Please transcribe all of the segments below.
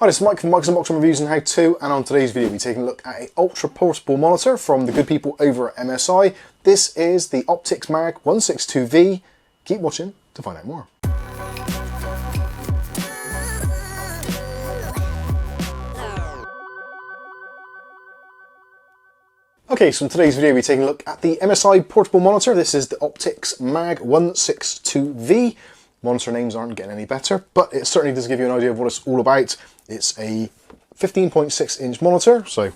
Hi, this is Mike from Mike's Unboxing Reviews and How To, and on today's video we'll be taking a look at an ultra portable monitor from the good people over at MSI. This is the Optix MAG162V. Keep watching to find out more. Okay, so in today's video we'll be taking a look at the MSI portable monitor. This is the Optix MAG162V. Monitor names aren't getting any better, but it certainly does give you an idea of what it's all about. It's a 15.6 inch monitor, so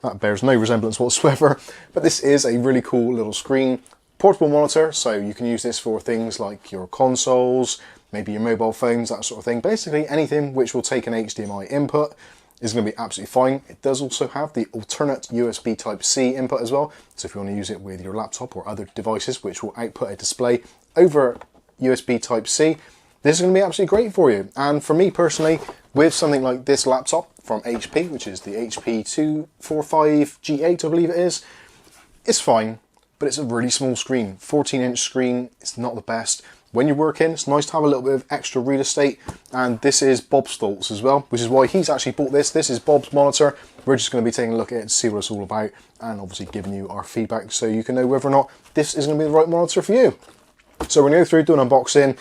that bears no resemblance whatsoever, but this is a really cool little screen portable monitor, so you can use this for things like your consoles, maybe your mobile phones, that sort of thing. Basically anything which will take an HDMI input is going to be absolutely fine. It does also have the alternate USB Type-C input as well, so if you want to use it with your laptop or other devices which will output a display over USB Type-C, this is going to be absolutely great for you. And for me personally, with something like this laptop from HP, which is the HP 245G8 I believe it is, it's fine, but it's a really small screen, 14-inch screen. It's not the best. When you're working, it's nice to have a little bit of extra real estate, and this is Bob's thoughts as well, which is why he's actually bought this. This is Bob's monitor. We're just going to be taking a look at it and see what it's all about, and obviously giving you our feedback so you can know whether or not this is going to be the right monitor for you. So we're going to go through, do an unboxing,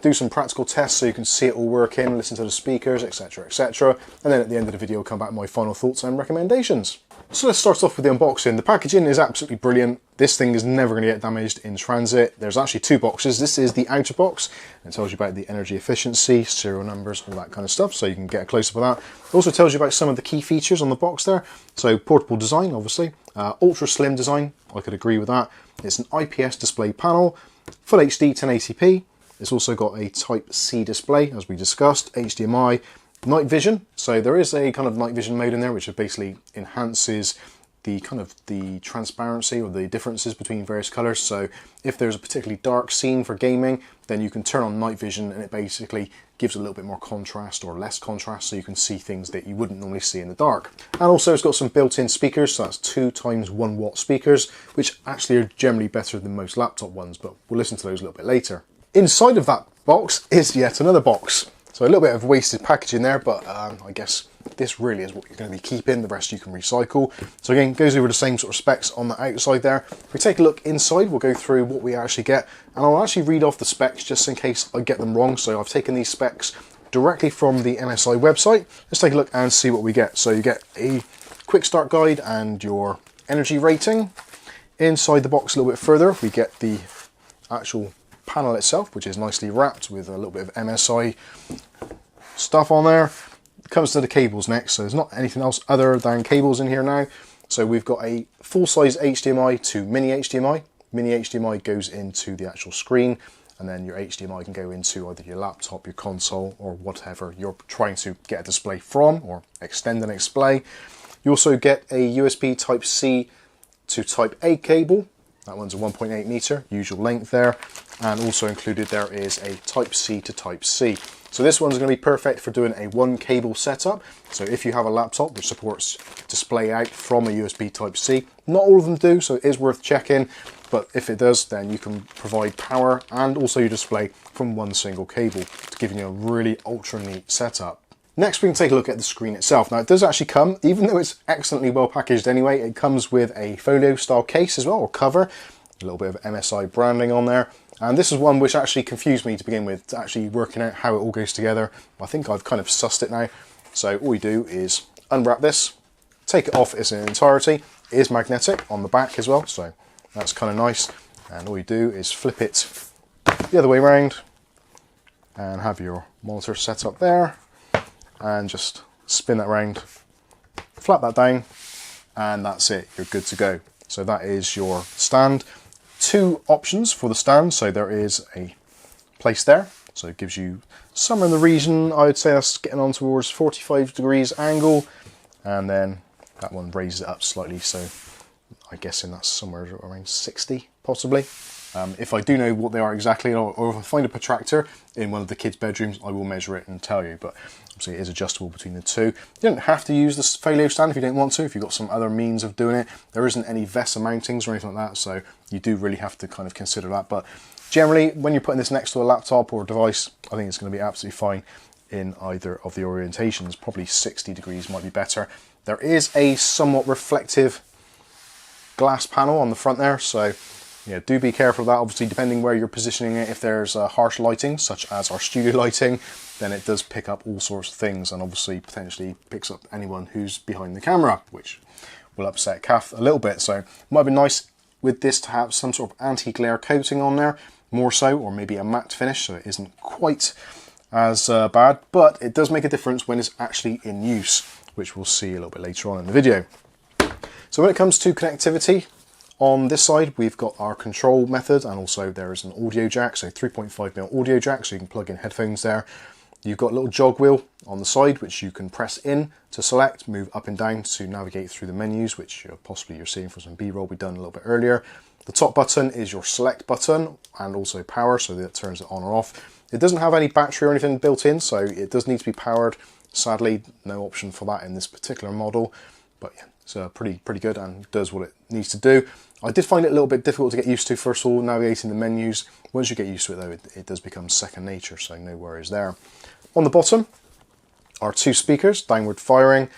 do some practical tests so you can see it all working, listen to the speakers, etc, etc. And then at the end of the video, I'll come back with my final thoughts and recommendations. So let's start off with the unboxing. The packaging is absolutely brilliant. This thing is never going to get damaged in transit. There's actually two boxes. This is the outer box, and it tells you about the energy efficiency, serial numbers, all that kind of stuff, so you can get a close-up of that. It also tells you about some of the key features on the box there. So portable design, obviously. Ultra slim design, I could agree with that. It's an IPS display panel, Full HD 1080p. It's also got a Type-C display, as we discussed, HDMI, night vision. So there is a kind of night vision mode in there, which basically enhances the kind of the transparency or the differences between various colors. So if there's a particularly dark scene for gaming, then you can turn on night vision and it basically gives a little bit more contrast or less contrast, so you can see things that you wouldn't normally see in the dark. And also it's got some built-in speakers, so that's 2 times 1 watt speakers, which actually are generally better than most laptop ones, but we'll listen to those a little bit later. Inside of that box is yet another box. So a little bit of wasted packaging there, but I guess this really is what you're going to be keeping. The rest you can recycle. So again, goes over the same sort of specs on the outside there. If we take a look inside, we'll go through what we actually get, and I'll actually read off the specs just in case I get them wrong. So I've taken these specs directly from the MSI website. Let's take a look and see what we get. So you get a quick start guide and your energy rating. Inside the box a little bit further, we get the actual panel itself, which is nicely wrapped with a little bit of MSI stuff on there. It comes to the cables next, so there's not anything else other than cables in here now. So we've got a full-size HDMI to mini HDMI. Mini HDMI goes into the actual screen, and then your HDMI can go into either your laptop, your console, or whatever you're trying to get a display from or extend an display. You also get a USB Type-C to Type-A cable. That one's a 1.8 meter, usual length there. And also included there is a Type-C to Type-C. So this one's going to be perfect for doing a one cable setup. So if you have a laptop which supports display out from a USB Type-C, not all of them do, so it is worth checking. But if it does, then you can provide power and also your display from one single cable, giving you a really ultra neat setup. Next, we can take a look at the screen itself. Now, it does actually come, even though it's excellently well packaged anyway, it comes with a folio style case as well, or cover. A little bit of MSI branding on there. And this is one which actually confused me to begin with, actually working out how it all goes together. I think I've kind of sussed it now. So all we do is unwrap this, take it off in its entirety. It is magnetic on the back as well, so that's kind of nice. And all you do is flip it the other way around and have your monitor set up there. And just spin that around, flap that down, and that's it, you're good to go. So that is your stand. 2 options for the stand, so there is a place there, so it gives you somewhere in the region, I would say that's getting on towards 45 degrees angle, and then that one raises it up slightly, so I'm guessing that's somewhere around 60 possibly. If I do know what they are exactly, or if I find a protractor in one of the kids' bedrooms, I will measure it and tell you, but obviously it is adjustable between the two. You don't have to use this folio stand if you don't want to, if you've got some other means of doing it. There isn't any VESA mountings or anything like that, so you do really have to kind of consider that. But generally, when you're putting this next to a laptop or a device, I think it's going to be absolutely fine. in either of the orientations. Probably 60 degrees might be better. There is a somewhat reflective glass panel on the front there, so yeah, do be careful of that. Obviously, depending where you're positioning it, if there's harsh lighting, such as our studio lighting, then it does pick up all sorts of things, and obviously potentially picks up anyone who's behind the camera, which will upset Kath a little bit. So it might be nice with this to have some sort of anti-glare coating on there, more so, or maybe a matte finish, so it isn't quite as bad, but it does make a difference when it's actually in use, which we'll see a little bit later on in the video. So when it comes to connectivity, on this side we've got our control method, and also there is an audio jack, so 3.5mm audio jack, so you can plug in headphones there. You've got a little jog wheel on the side which you can press in to select, move up and down to navigate through the menus, which possibly you're seeing from some B-roll we've done a little bit earlier. The top button is your select button, and also power, so that turns it on or off. It doesn't have any battery or anything built in, so it does need to be powered. Sadly, no option for that in this particular model, but yeah, it's pretty good and does what it needs to do. I did find it a little bit difficult to get used to, first of all, navigating the menus. Once you get used to it though, it does become second nature, so no worries there. On the bottom are two speakers, downward firing,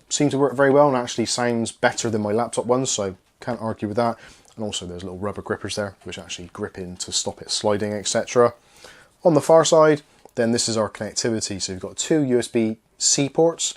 seem to work very well and actually sounds better than my laptop ones, so can't argue with that. And also there's little rubber grippers there, which actually grip in to stop it sliding, etc. On the far side, then this is our connectivity. So we've got two USB-C ports,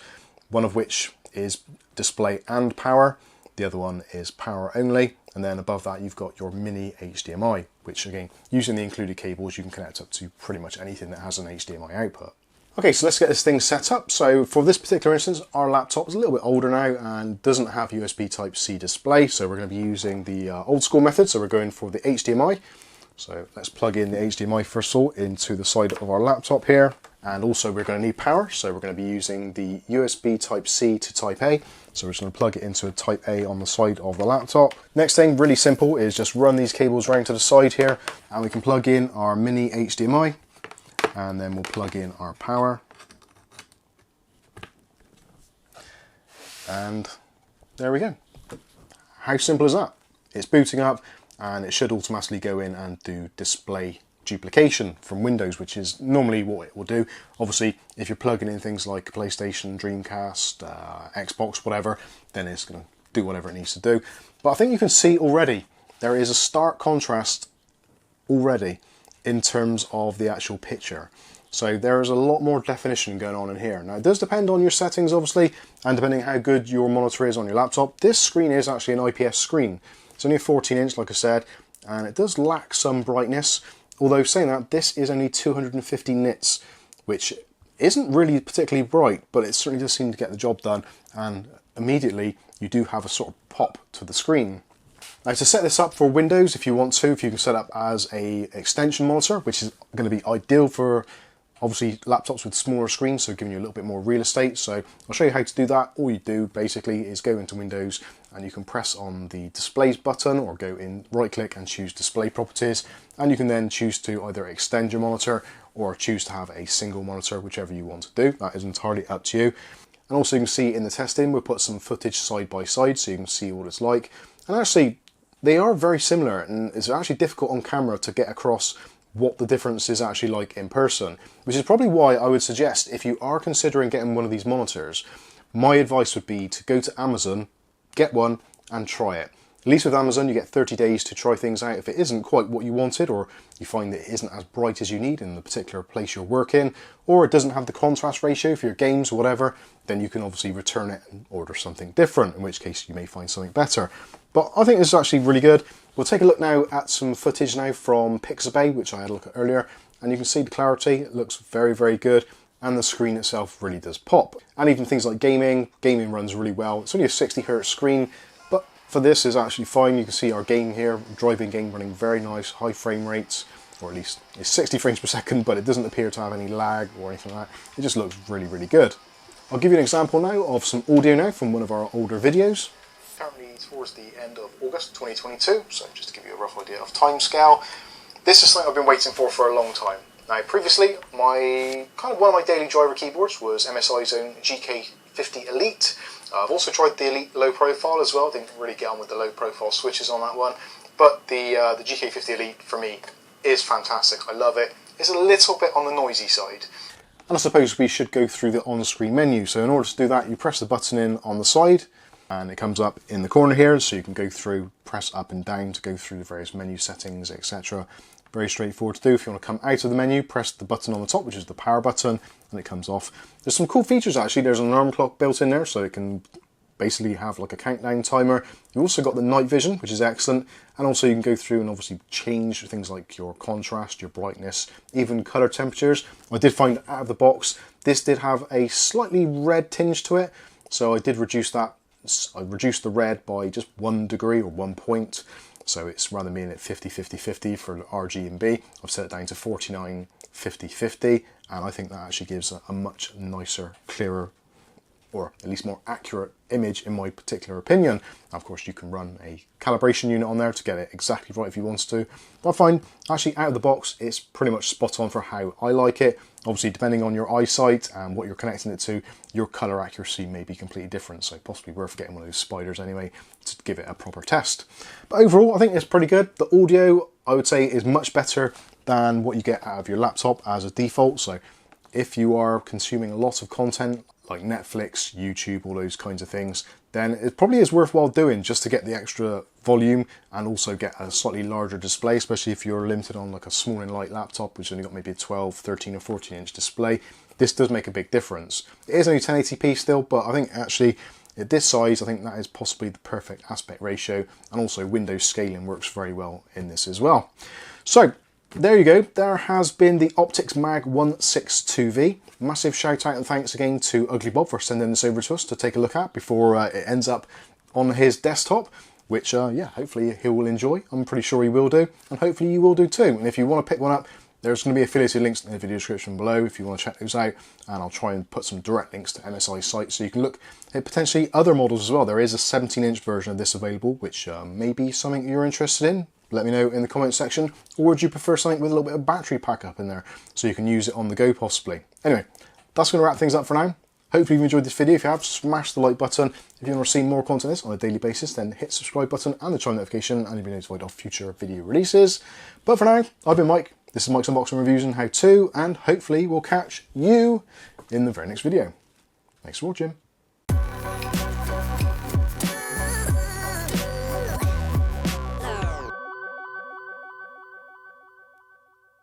one of which is display and power, the other one is power only, and then above that you've got your mini HDMI, which again, using the included cables, you can connect up to pretty much anything that has an HDMI output. Okay, so let's get this thing set up. So for this particular instance, our laptop is a little bit older now and doesn't have USB Type-C display, so we're going to be using the old school method, so we're going for the HDMI. So let's plug in the HDMI first of all into the side of our laptop here. And also we're going to need power, so we're going to be using the USB Type-C to Type-A. So we're just going to plug it into a Type-A on the side of the laptop. Next thing, really simple, is just run these cables around to the side here, and we can plug in our mini HDMI, and then we'll plug in our power. And there we go. How simple is that? It's booting up, and it should automatically go in and do display duplication from Windows, which is normally what it will do. Obviously, if you're plugging in things like PlayStation, Dreamcast, Xbox, whatever, then it's going to do whatever it needs to do. But I think you can see already there is a stark contrast already in terms of the actual picture. So there is a lot more definition going on in here. Now it does depend on your settings obviously, and depending how good your monitor is on your laptop. This screen is actually an IPS screen. It's only a 14-inch, like I said, and it does lack some brightness. Although saying that, this is only 250 nits, which isn't really particularly bright, but it certainly does seem to get the job done, and immediately you do have a sort of pop to the screen. Now to set this up for Windows, if you want to, if you can set up as a extension monitor, which is going to be ideal for obviously laptops with smaller screens, so giving you a little bit more real estate. So I'll show you how to do that. All you do basically is go into Windows and you can press on the displays button or go in, right click and choose display properties, and you can then choose to either extend your monitor or choose to have a single monitor, whichever you want to do. That is entirely up to you. And also you can see in the testing we'll put some footage side by side so you can see what it's like. And actually they are very similar, and it's actually difficult on camera to get across what the difference is actually like in person, which is probably why I would suggest, if you are considering getting one of these monitors, my advice would be to go to Amazon, get one and try it. At least with Amazon you get 30 days to try things out. If it isn't quite what you wanted, or you find that it isn't as bright as you need in the particular place you're working, or it doesn't have the contrast ratio for your games or whatever, then you can obviously return it and order something different, in which case you may find something better. But I think this is actually really good. We'll take a look now at some footage now from Pixabay, which I had a look at earlier, and you can see the clarity. It looks very, very good, and the screen itself really does pop. And even things like gaming runs really well. It's only a 60 Hz screen, but for this is actually fine. You can see our game here, driving game, running very nice, high frame rates, or at least it's 60 frames per second, but it doesn't appear to have any lag or anything like that. It just looks really, really good. I'll give you an example now of some audio now from one of our older videos. Currently towards the end of August 2022, so just to give you a rough idea of time scale. This is something I've been waiting for a long time. Now previously, one of my daily driver keyboards was MSI's own GK50 Elite. I've also tried the Elite low profile as well. Didn't really get on with the low profile switches on that one, but the GK50 Elite for me is fantastic. I love it. It's a little bit on the noisy side. And I suppose we should go through the on-screen menu. So in order to do that, you press the button in on the side and it comes up in the corner here. So you can go through, press up and down to go through the various menu settings, etc. Very straightforward to do. If you want to come out of the menu, press the button on the top, which is the power button, and it comes off. There's some cool features actually. There's an alarm clock built in there, so it can basically have like a countdown timer. You've also got the night vision, which is excellent, and also you can go through and obviously change things like your contrast, your brightness, even color temperatures. I did find out of the box this did have a slightly red tinge to it, so I did reduce that. I reduced the red by just 1 degree or 1 point, so it's rather than being at 50-50-50 for RG and B, I've set it down to 49-50-50, and I think that actually gives a much nicer, clearer, or at least more accurate image in my particular opinion. Of course, you can run a calibration unit on there to get it exactly right if you want to. But I find actually out of the box, it's pretty much spot on for how I like it. Obviously, depending on your eyesight and what you're connecting it to, your color accuracy may be completely different. So possibly worth getting one of those spiders anyway to give it a proper test. But overall, I think it's pretty good. The audio, I would say, is much better than what you get out of your laptop as a default. So if you are consuming a lot of content like Netflix, YouTube, all those kinds of things, then it probably is worthwhile doing just to get the extra volume and also get a slightly larger display, especially if you're limited on like a small and light laptop, which only got maybe a 12, 13 or 14 inch display. This does make a big difference. It is only 1080p still, but I think actually at this size, I think that is possibly the perfect aspect ratio, and also window scaling works very well in this as well. So there you go. There has been the Optix MAG162V. Massive shout out and thanks again to UglyBob for sending this over to us to take a look at before it ends up on his desktop, which yeah, hopefully he will enjoy. I'm pretty sure he will do, and hopefully you will do too. And if you want to pick one up, there's going to be affiliated links in the video description below if you want to check those out, and I'll try and put some direct links to MSI sites so you can look at potentially other models as well. There is a 17-inch version of this available, which may be something you're interested in. Let me know in the comments section, or would you prefer something with a little bit of battery pack up in there so you can use it on the go possibly. Anyway, that's going to wrap things up for now. Hopefully you've enjoyed this video. If you have, smash the like button. If you want to see more content like this on a daily basis, then hit the subscribe button and the chime notification, and you'll be notified of future video releases. But for now, I've been Mike. This is Mike's Unboxing Reviews and How To, and hopefully we'll catch you in the very next video. Thanks for watching.